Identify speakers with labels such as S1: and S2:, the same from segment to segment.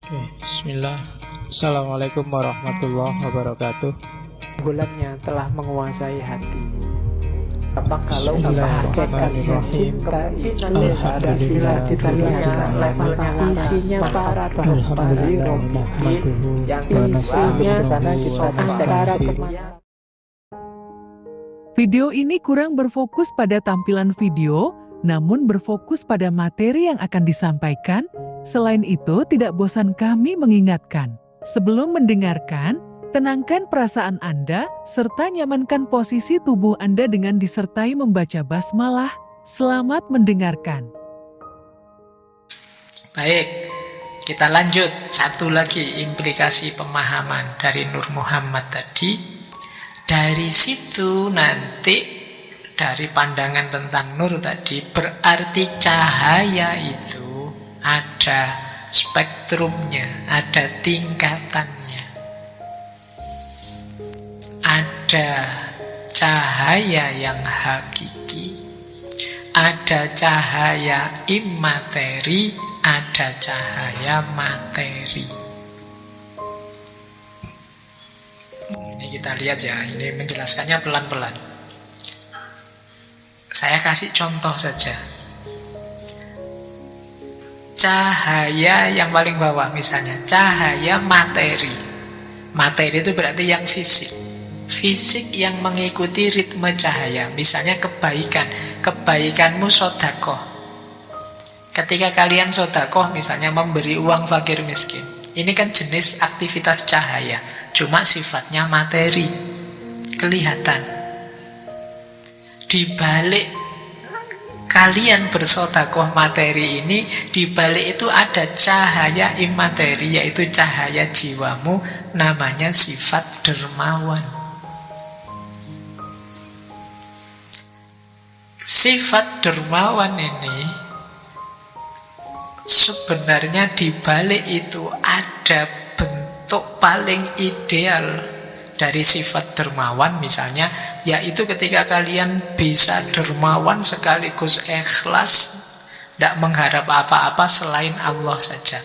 S1: Oke, bismillah. Assalamualaikum warahmatullahi wabarakatuh.
S2: Bulannya telah menguasai hati. Apa kalau
S1: Bismillahirrahmanirrahim.
S2: Alhamdulillah kita lihat levelnya isinya para yang isinya antara kemana.
S3: Video ini kurang berfokus pada tampilan video, namun berfokus pada materi yang akan disampaikan. Selain itu, tidak bosan kami mengingatkan. Sebelum mendengarkan, tenangkan perasaan Anda, serta nyamankan posisi tubuh Anda dengan disertai membaca basmalah. Selamat mendengarkan.
S4: Baik, kita lanjut. Satu lagi implikasi pemahaman dari Nur Muhammad tadi. Dari situ nanti, dari pandangan tentang nur tadi, berarti cahaya itu ada spektrumnya, ada tingkatannya. Ada cahaya yang hakiki, ada cahaya imateri, ada cahaya materi. Ini kita lihat ya, ini menjelaskannya pelan-pelan. Saya kasih contoh saja. Cahaya yang paling bawah misalnya, cahaya materi. Materi itu berarti yang fisik. Fisik yang mengikuti ritme cahaya. Misalnya kebaikan. Kebaikanmu sedekah. Ketika kalian sedekah, misalnya memberi uang fakir miskin, ini kan jenis aktivitas cahaya. Cuma sifatnya materi. Kelihatan. Di balik kalian bersedekah materi ini, di balik itu ada cahaya imateri, yaitu cahaya jiwamu, namanya sifat dermawan. Sifat dermawan ini sebenarnya di balik itu ada bentuk paling ideal dari sifat dermawan, misalnya yaitu ketika kalian bisa dermawan sekaligus ikhlas, tidak mengharap apa-apa selain Allah saja.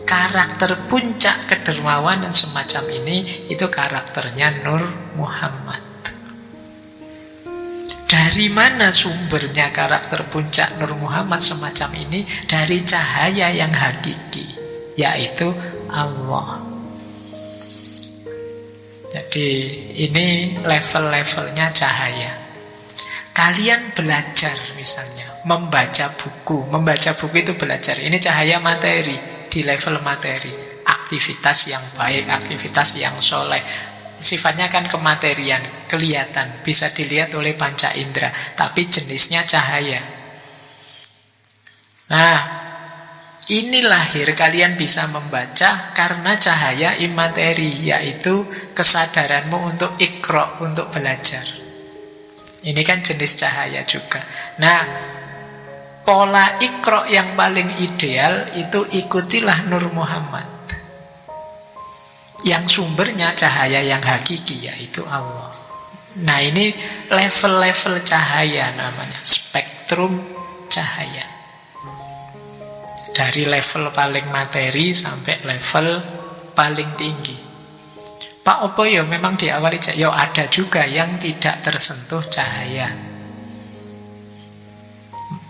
S4: Karakter puncak kedermawanan semacam ini, itu karakternya Nur Muhammad. Dari mana sumbernya karakter puncak Nur Muhammad semacam ini? Dari cahaya yang hakiki, yaitu Allah. Jadi ini level-levelnya cahaya. Kalian belajar misalnya, membaca buku. Membaca buku itu belajar. Ini cahaya materi, di level materi. Aktivitas yang baik, aktivitas yang soleh. Sifatnya kan kematerian, kelihatan, bisa dilihat oleh panca indera. Tapi jenisnya cahaya. Nah, ini lahir kalian bisa membaca karena cahaya imateri, yaitu kesadaranmu untuk ikra, untuk belajar. Ini kan jenis cahaya juga. Nah, pola ikra yang paling ideal itu ikutilah Nur Muhammad. Yang sumbernya cahaya yang hakiki, yaitu Allah. Nah, ini level-level cahaya namanya, spektrum cahaya. Dari level paling materi sampai level paling tinggi. Pak Opo ya memang diawali cahaya. Ya ada juga yang tidak tersentuh cahaya.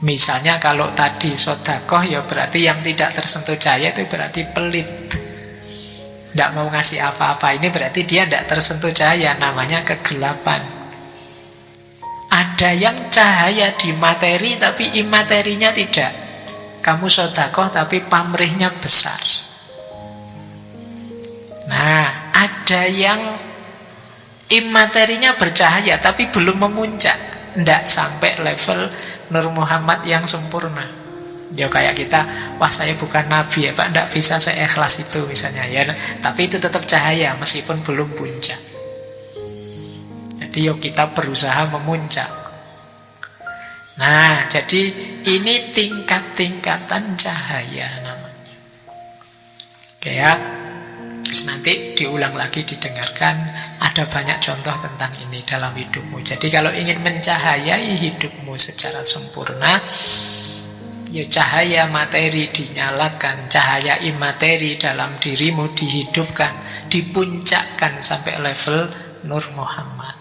S4: Misalnya kalau tadi sedekah, ya berarti yang tidak tersentuh cahaya itu berarti pelit. Tidak mau ngasih apa-apa. Ini berarti dia tidak tersentuh cahaya. Namanya kegelapan. Ada yang cahaya di materi tapi imaterinya tidak. Kamu sedekah tapi pamrihnya besar. Nah, ada yang imaterinya bercahaya tapi belum memuncak. Tidak sampai level Nur Muhammad yang sempurna. Ya kayak kita, wah saya bukan nabi ya Pak, tidak bisa seikhlas itu misalnya ya. Tapi itu tetap cahaya meskipun belum puncak. Jadi yuk kita berusaha memuncak. Nah, jadi ini tingkat-tingkatan cahaya namanya. Oke ya. Terus nanti diulang lagi, didengarkan. Ada banyak contoh tentang ini dalam hidupmu. Jadi kalau ingin mencahayai hidupmu secara sempurna, Ya cahaya materi dinyalakan, cahaya imateri dalam dirimu dihidupkan, dipuncakkan sampai level Nur Muhammad.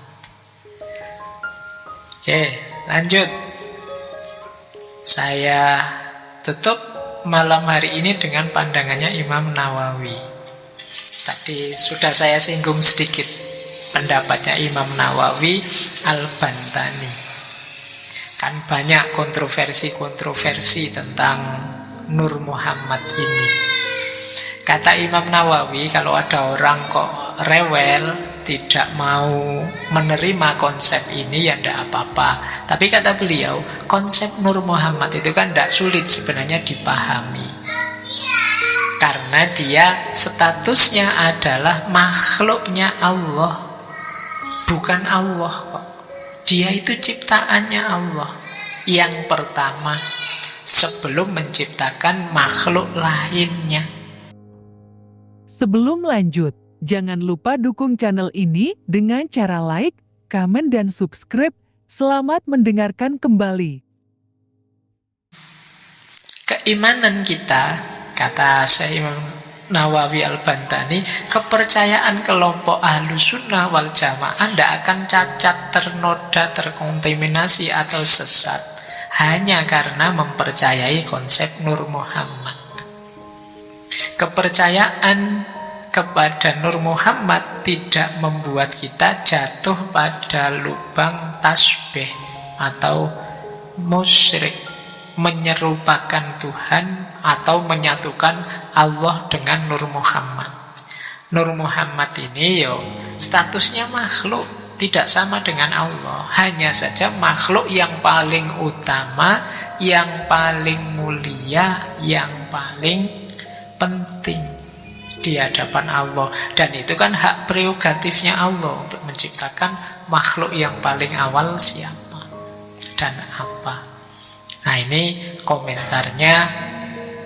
S4: Oke, lanjut. Saya tutup malam hari ini dengan pandangannya Imam Nawawi. Tadi sudah saya singgung sedikit pendapatnya Imam Nawawi Al-Bantani. Kan banyak kontroversi-kontroversi tentang Nur Muhammad ini. Kata Imam Nawawi, kalau ada orang kok rewel, tidak mau menerima konsep ini, ya tidak apa-apa. Tapi kata beliau, konsep Nur Muhammad itu kan tidak sulit sebenarnya dipahami. Karena dia statusnya adalah makhluknya Allah, bukan Allah kok. Dia itu ciptaannya Allah yang pertama sebelum menciptakan makhluk lainnya.
S3: Sebelum lanjut, jangan lupa dukung channel ini dengan cara like, komen, dan subscribe. Selamat mendengarkan kembali.
S4: Keimanan kita, kata Syekh Imam Nawawi Al-Bantani, kepercayaan kelompok Ahlussunnah wal Jamaah tidak akan cacat, ternoda, terkontaminasi atau sesat hanya karena mempercayai konsep Nur Muhammad. Kepercayaan kepada Nur Muhammad tidak membuat kita jatuh pada lubang tasbih atau musyrik, menyerupakan Tuhan atau menyatukan Allah dengan Nur Muhammad. Nur Muhammad ini statusnya makhluk, tidak sama dengan Allah. Hanya saja makhluk yang paling utama, yang paling mulia, yang paling penting di hadapan Allah. Dan itu kan hak prerogatifnya Allah untuk menciptakan makhluk yang paling awal siapa dan apa. Nah, ini komentarnya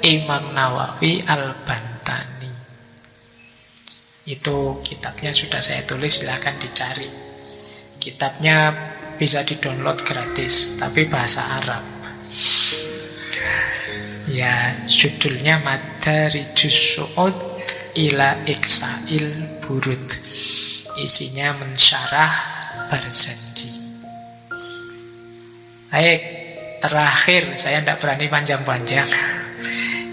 S4: Imam Nawawi Al-Bantani. Itu kitabnya sudah saya tulis, silahkan dicari. Kitabnya bisa di-download gratis, tapi bahasa Arab. Ya, judulnya Madarijus Su'ud ila Iksa'il Burud. Isinya mensyarah Barzanji. Baik, terakhir, saya tidak berani panjang-panjang.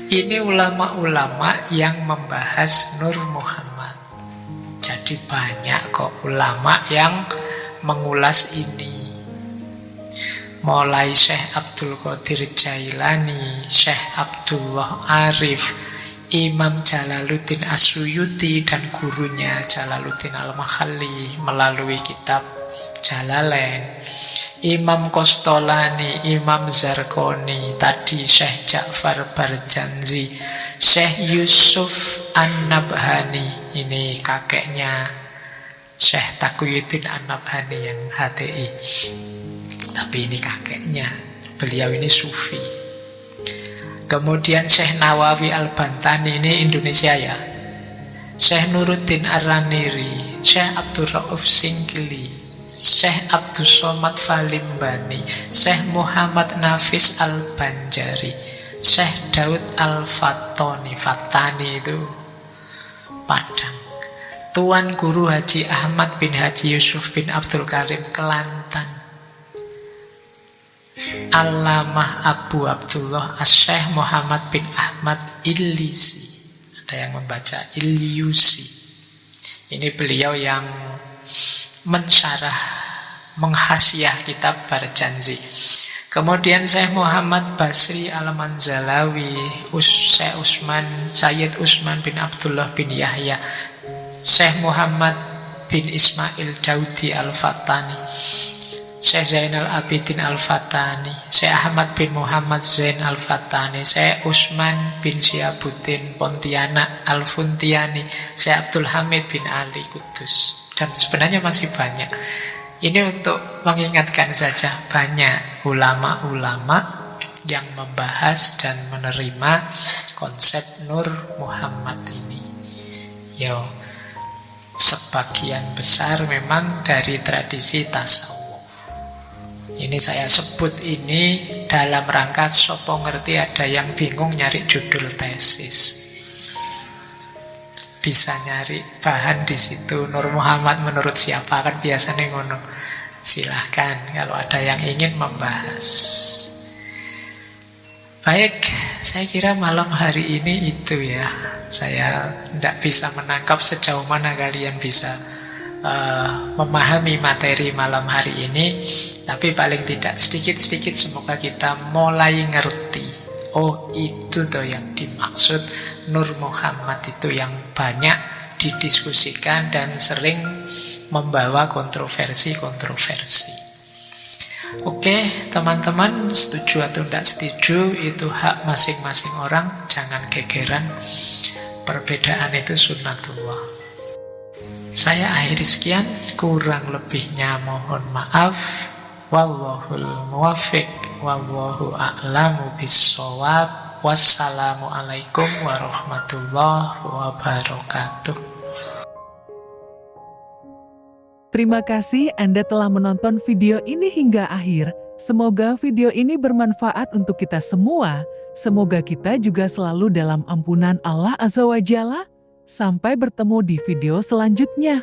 S4: Ini ulama-ulama yang membahas Nur Muhammad. Jadi banyak kok ulama yang mengulas ini. Mulai Syekh Abdul Qadir Jailani, Syekh Abdullah Arif, Imam Jalaluddin As-Suyuti dan gurunya Jalaluddin Al-Makhalli melalui kitab Jalalain, Imam Qostolani, Imam Zarqoni, tadi Syekh Ja'far Barjanzi, Syekh Yusuf An-Nabhani, ini kakeknya Syekh Taqiyuddin An-Nabhani yang HTI. Tapi ini kakeknya, beliau ini sufi. Kemudian Syekh Nawawi Al-Bantani, ini Indonesia ya. Syekh Nuruddin Ar-Raniri, Syekh Abdul Rauf Singkili, Syekh Abdul Somad Falimbani, Syekh Muhammad Nafis Al-Banjari, Syekh Daud Al-Fattani, Fattani itu Padang, Tuan Guru Haji Ahmad bin Haji Yusuf bin Abdul Karim Kelantan, Allamah Abu Abdullah As-Syekh Muhammad bin Ahmad Illisi, ada yang membaca Ilyusi. Ini beliau yang mensyarah, menghasiah kitab Barzanji. Kemudian Syekh Muhammad Basri Al-Manzalawi, Syekh Usman, Sayyid Usman bin Abdullah bin Yahya, Syekh Muhammad bin Ismail Daudi Al-Fattani, Syekh Zainal Abidin Al-Fattani, Syekh Ahmad bin Muhammad Zain Al-Fattani, Syekh Usman bin Syiabuddin Pontianak Al-Funtiani, Syekh Abdul Hamid bin Ali Kudus. Dan sebenarnya masih banyak. Ini untuk mengingatkan saja, banyak ulama-ulama yang membahas dan menerima konsep Nur Muhammad ini. Sebagian besar memang dari tradisi tasawuf. Ini saya sebut ini dalam rangka sopo ngerti ada yang bingung nyari judul tesis. Bisa nyari bahan di situ. Nur Muhammad menurut siapa, kan biasanya ngono. Silahkan kalau ada yang ingin membahas. Baik, saya kira malam hari ini itu ya. Saya tidak bisa menangkap sejauh mana kalian bisa memahami materi malam hari ini. Tapi paling tidak sedikit-sedikit semoga kita mulai ngerti. Oh, itu tuh yang dimaksud Nur Muhammad itu yang banyak didiskusikan dan sering membawa kontroversi-kontroversi. Oke, teman-teman, setuju atau tidak setuju itu hak masing-masing orang. Jangan gegeran. Perbedaan itu sunnatullah. Saya akhiri sekian, kurang lebihnya mohon maaf. Wallahul muwaffiq, wallahu a'lamu bissawab. Wassalamualaikum warahmatullahi wabarakatuh.
S3: Terima kasih Anda telah menonton video ini hingga akhir. Semoga video ini bermanfaat untuk kita semua. Semoga kita juga selalu dalam ampunan Allah Azza wa Jalla. Sampai bertemu di video selanjutnya.